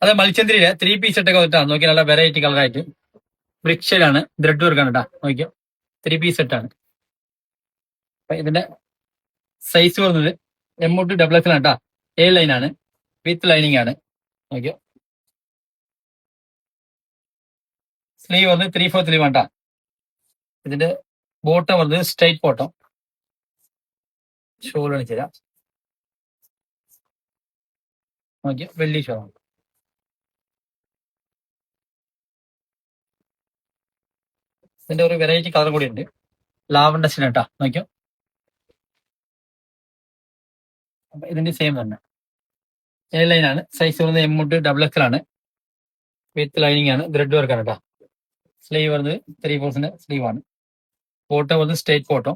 അത് മൽച്ചന്ദ്രിയിലെ 3 പീസ് സെറ്റൊക്കെ വന്നിട്ടാണ് നോക്കിയാൽ നല്ല വെറൈറ്റി കളറായിട്ട് ബ്രിക്ഷയിലാണ് ത്രെഡ് വർക്കാണ് കേട്ടോ നോക്കിയോ 3 പീസ് സെറ്റാണ്. അപ്പൊ ഇതിന്റെ സൈസ് വരുന്നത് M2 ആണ് കേട്ടോ. ലൈനാണ് വിത്ത് ലൈനിങ് ആണ് നോക്കിയോ. സ്ലീവ് വന്ന് 3/4 സ്ലീവ് ആണ് കേട്ടോ. ഇതിന്റെ ബോട്ടം വന്നത് സ്ട്രൈറ്റ് ബോട്ടം. ഷോൾ കാണിച്ചു തരാം നോക്കിയോ വെള്ളി ഷോൾ. ഇതിന്റെ ഒരു വെറൈറ്റി കളർ കൂടി ഉണ്ട് ലാവണ്ടർ കേട്ടോ നോക്കിയോ. അപ്പൊ ഇതിന്റെ സെയിം തന്നെ ലൈനാണ്. സൈസ് വരുന്നത് M2 ആണ് വിത്ത് ലൈനിങ് ആണ് ത്രെഡ് വർക്കാണ് കേട്ടോ. സ്ലീവ് വരുന്നത് 3/4 സ്ലീവ് ആണ്. ബോട്ടം വരുന്നത് സ്ട്രേറ്റ് ബോട്ടം.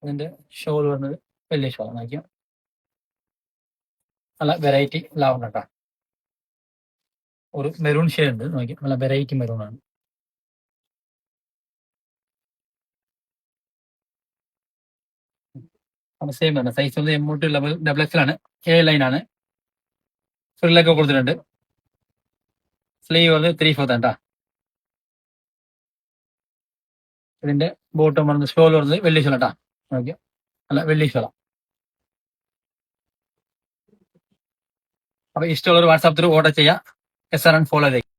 ഇതിന്റെ ഷോൾ വരുന്നത് വലിയ ഷോൾ നോക്കിയോ. നല്ല വെറൈറ്റി ലാവണ്ടർ കേട്ടോ. ഒരു മെറൂൺ ഷെയ്ഡ് ഉണ്ട് നോക്കി നല്ല വെറൈറ്റി മെറൂൺ ആണ്. സെയിം തന്നെ സൈസ് വന്ന് M2 ആണ് ലൈനാണ്. ഫ്രില്ലൊക്കെ കൊടുത്തിട്ടുണ്ട്. സ്ലീവ് വന്ന് 3/4 കേട്ടോ. ഇതിന്റെ ബോട്ടം വന്ന് ഷോൾ വരുന്നത് വെള്ളി ഷോൾ കേട്ടോ നോക്കിയോ അല്ല വെള്ളി ഷോള. അപ്പൊ ഇഷ്ടമുള്ളവർ വാട്സാപ്പ് ത്രൂ ഓർഡർ ചെയ്യാം. SRN ഫോളോ ചെയ്യും.